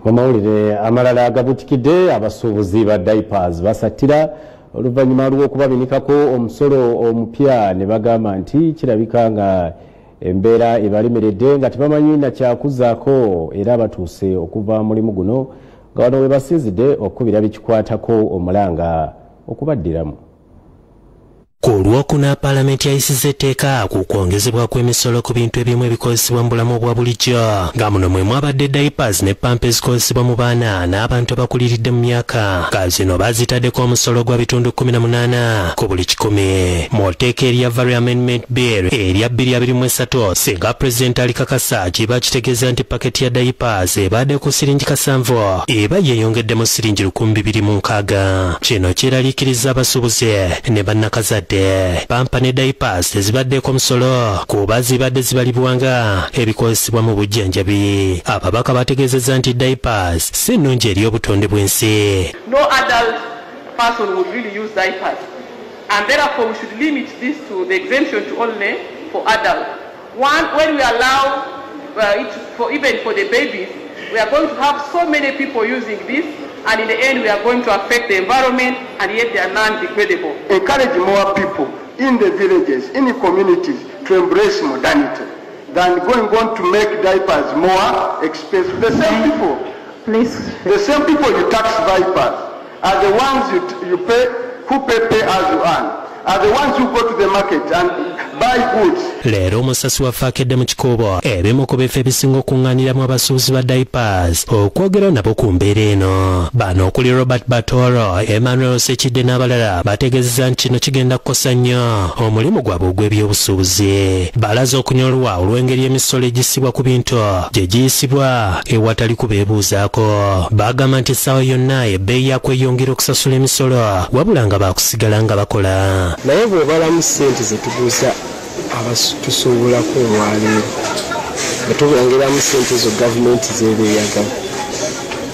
Mumawulire amalala agabutikidde abasuubuzi ba diapers basatira oluvannyuma lw'okubabinikako omusolo omupya ne bagamba nti kirabika nga embeera ebalemeredde nga tebamanyi na kyakuzaako era batuuse okuva mulimu guno nga wano we basinzidde okukubira bikikwatako omulanga okubaddiramu. Ku Lwokuna Paalamenti yayisizza etteeka ku kwongezebwa kw'emisolo ku bintu ebimu ebikozesebwa mu bulamu obwa bulijjo nga muno mwe mwabadde diapers ne pamper ezikozesebwa mu baana n'abantu abakuliridde mu myaka nga zino bazitaddeko omusolo gwa bitundu 18 ku buli 100 mu tteeka erya Value Amendment Bill erya 2023 singa Pulezidenti alikakasa kiba kitegeeza nti paketi ya diapers ebadde ku siringi 7 eba yeeyongedde mu siringi 2,206. Kino kiraliikiriza abasuubuzi ne bannakazadde. Pamper ne diapers tezibaddeko omusolo kuba zibadde zibalibwanga ebikozesebwa mu bujjanjabi. Ababaka bategeezezza nti diapers si nnungi eri obutonde bw'ensi. No adult person would really use diapers, and therefore we should limit this to the exemption to only for adults. When we allow it even for the babies, we are going to have so many people using this, and in the end we are going to affect the environment, and yet they are non-degradable. Encourage more people in the villages, in the communities, to embrace modernity than going on to make diapers more expensive. The same people, the same people you tax diapers are the ones you pay, who pay as you earn, are the ones who go to the market and buy goods. Leero omusasi wafaakedde mu kikuubo ebimu ku bifo ebisinga okuŋŋaaniramu abasuubuzi ba diapers okwogera nabo ku mbeera eno. Bano okuli Robert Batoro, Emmanuel Sekidde n'abalala bategeezezza nti kino kigenda kukosa nnyo omulimu gwabwe ogw'ebyobusuubuzi. Balaze okunyolwa olw'engeri emisolo egissibwa ku bintu gye giyisibwa ewatali kubeebuuzaako. Bagamba nti essaawa yonna ebbeeyi yakweyongera okusasula emisolo wabula nga baakusigala nga bakola. Naye bw'obalamu ssente ze tuguza abatusuubulako olwaleero nga tubongeramu ssente zo gavumenti zeebeeyagala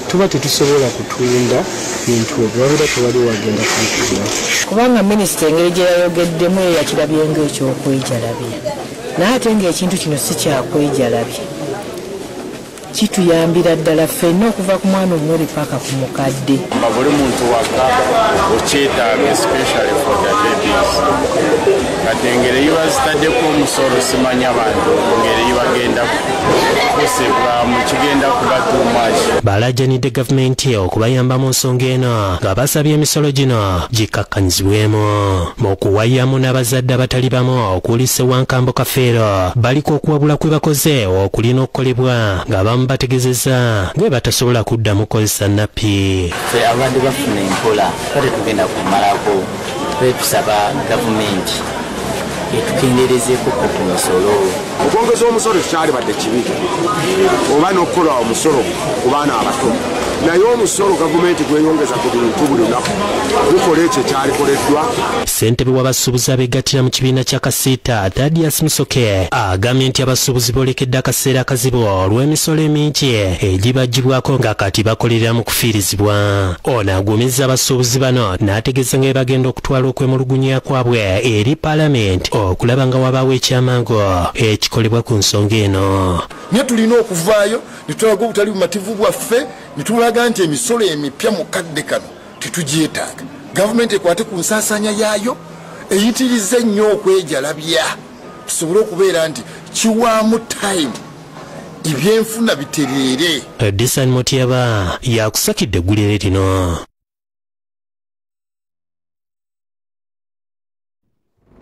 tuba tetusobola kutunda bintu ebyo wabula tewali wagenda kubitunda. Kubanga minisita engeri gye yayogeddemu yakirabye ng'ekyokwejalabya naye ate ng'ekintu kino si kyakwejalabya kituyambira ddala ffenna okuva ku mwana omuwere paka ku mukadde. Buli muntu waka okyetaaga especially for the babies. Kati engeri yibazitaddeko omusolo simanya abantu engeri yibagenda kusibwa mu kigenda kuba too much. Balajjanidde gavumenti okubayamba mu nsonga eno nga basabye emisolo gino gikkakkanyizibwemu. Mu kuwayamu n'abazadde abatali bamu okuli Ssewankambo Kafeero baliko okuwabula kwe bakoze okulina okukolebwa nga bamu bategezeza nga batasobola kuddamu kukozesa nappi. Ffe abadde bafuna empola kale tugenda kumalako tusaba gavumenti etukenderezeeko ku musolo. Okwongeza omusolo kyali badde kibi oba n'okukola omusolo ku baana abato, naye omusolo gavumenti gweyongeza ku bintu buli lunaku gukola ekyo kyalikoleddwa. Ssentebe w'abasuubuzi abeegattira mu kibiina kya Kasiita Thaddeus Musoke agambye nti abasuubuzi boolekedde akaseera akazibu olw'emisolo emingi egibaggyibwako nga kati bakolerera mu kufiirizibwa. Ono agumizza abasuubuzi bano n'ategeeza nga bagenda okutwala okwemulugunya kwabwe eri Paalamenti okulaba nga wabaawo ekyamangu ekikolebwa ku nsonga eno. Naye tulina okuvaayo ne tulaga obutali bumativu bwaffe ne tulaga nti emisolo emipya mu kadde kano tetugyetaaga. Gavumenti ekwate ku nsaasaanya yaayo eyitirize nnyo okwejalabya tusobole okubeera nti kiwaamu time ebyenfuna bitereere. Edison Motiaba yakusakidde eggulire lino.